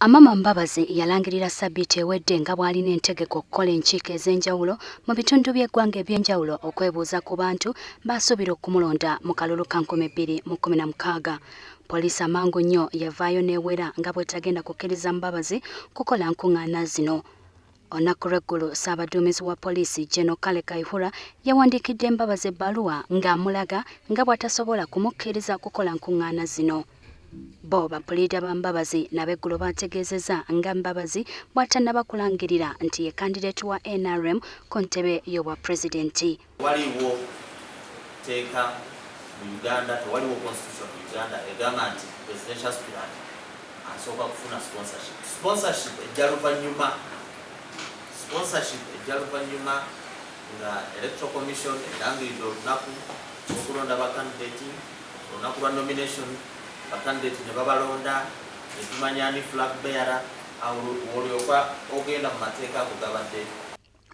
Amama Mbabazi yalangirira Sabbiiti ewedde nga bw'alina entegeka okukola enkiiko ez'enjawulo mu bitundu by'eggwanga eby'enjawulo okwebuuza ku bantu baasuubira okumulonda mu kalulu ka 2016. Poliisi amangu nnyo yavaayo n'ewera nga bw'etagenda kukkiriza Mbabazi kukola nkuŋŋaana zino. Olunaku lw'eggulu Ssaabaduumizi wa poliisi Gen. Kale Kaihura yawandiikidde Mbabazi ebbaluwa ng'amulaga nga bw'atasobola kumukkiriza kukola nkuŋŋaana zino. Bo bapuliida ba Mbabazi n'abeggulo bategeezezza nga Mbabazi bw'atannaba kulangirira nti ye kandideeti wa NRM ku ntebe y'obwa pulezidenti. Waliwo teeka mu Uganda, tewaliwo constitution mu Uganda egamba nti presidential aspirant asooka kufuna sponsorship. Sponsorship ejja luvannyuma nga electoral commission erangiridde olunaku lw'okulonda bakandideeti, olunaku lwa nomination bakandidate ne babalonda ne tumanya ni flag bearer olyoka ogenda mu mateeka agugabadde.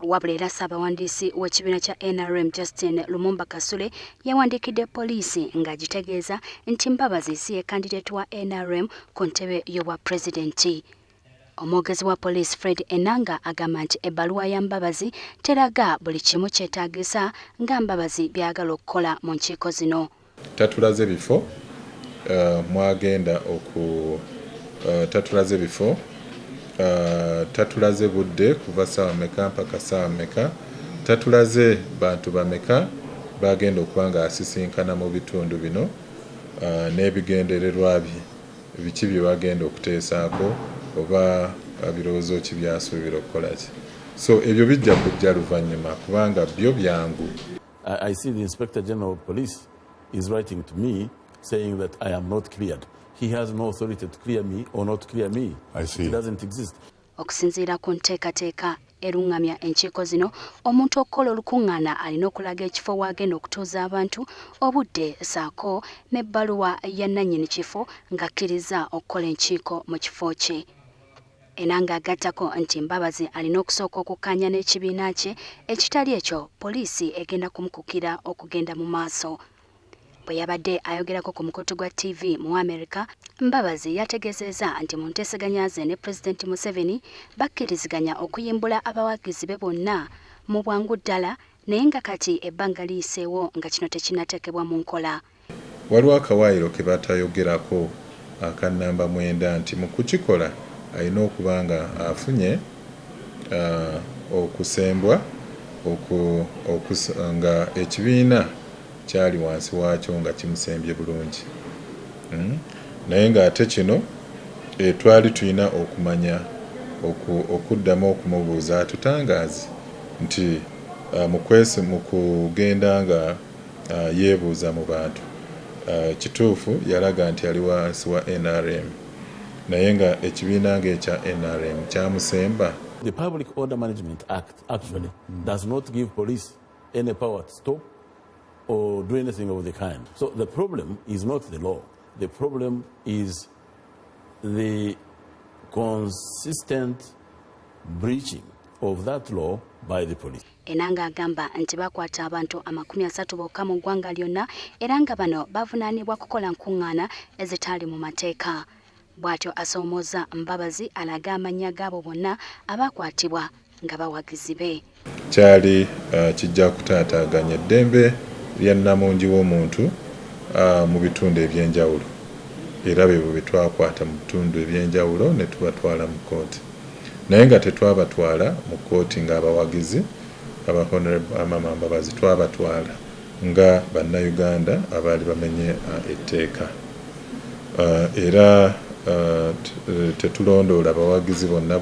Wabula era Ssaabawandiisi w'ekibiina kya NRM Justin Lumumba Kasule yawandiikidde poliisi ng'agitegeeza nti Mbabazi si ye kandideeti wa NRM ku ntebe y'obwa pulezidenti. Omwogezi wa poliisi Fred Enanga agamba nti ebbaluwa ya Mbabazi teraga buli kimu kyetaagisa nga Mbabazi byagala okukola mu nkiiko zino. Tatulaze bifo mwagenda tatulaze bifo, tatulaze budde kuva ssaawa meka mpaka ssaawa meka, tatulaze bantu bameka bagenda okuba nga asisinkana mu bitundu bino, n'ebigendererwa biki bye bagenda okuteesaako oba birowoozo ki byasuubira okukola ki. So ebyo bijja kujja luvannyuma kubanga byo byangu. I see the Inspector General of Police is writing to me saying that I am not cleared. He has no authority to clear me or not clear me. I see. It doesn't exist. Okusinziira ku nteekateeka erungamya enkiiko zino, omuntu okukola olukuŋŋaana alina okulaga ekifo w'agenda okutuuza abantu, obudde ssaako n'ebbaluwa ya nannyini kifo ng'akkiriza okukola enkiiko mu kifo kye. Enanga agattako nti Mbabazi alina okusooka okukkaanya n'ekibiina kye, ekitali ekyo poliisi egenda kumukukkira okugenda mu maaso. Bwe yabadde ayogerako ku mukutu gwa TV mu Amerika, Mbabazi yategeezezza nti mu nteeseganya ze ne Pulezidenti Museveni bakkiriziganya okuyimbula abawagizi be bonna mu bwangu ddala, naye nga kati ebbanga liyiseewo nga kino tekinnateekebwa mu nkola. Waliwo akawaayiro ke batayogerako aka nnamba 9 nti mu kukikola alina okuba nga afunye okusembwa nga ekibiina kyali wansi waakyo nga kimusembye bulungi. Naye ng'ate kino twali tulina okumanya okuddamu okumubuuza atutangaazi nti mu kugenda nga yeebuuza mu bantu kituufu yalaga nti ali wansi wa NRM, naye nga ekibiina ng'ekya NRM kyamusemba. The Public Order Management Act actually does not give police any power to stop or do anything of the kind. So the problem is not the law. The problem is the consistent breaching of that law by the police. Enanga agamba nti bakwata abantu 30 bokka mu ggwanga lyonna era nga bano bavunaanibwa kukola nkuŋŋaana ezitaali mu mateeka. Bw'atyo asoomooza Mbabazi alaga amannya g'abo bonna abakwatibwa nga bawagizi be. Kyali kijja kutaataaganya eddembe lya nnamungi w'omuntu mu bitundu eby'enjawulo, era bwe twakwata mu bitundu eby'enjawulo ne tubatwala mu kkooti, naye nga tetwabatwala mu kkooti ng'abawagizi aba Honorable Amama Mbabazi, twabatwala nga bannayuganda abaali bamenye etteeka. Era tetulondoola abawagizi bonna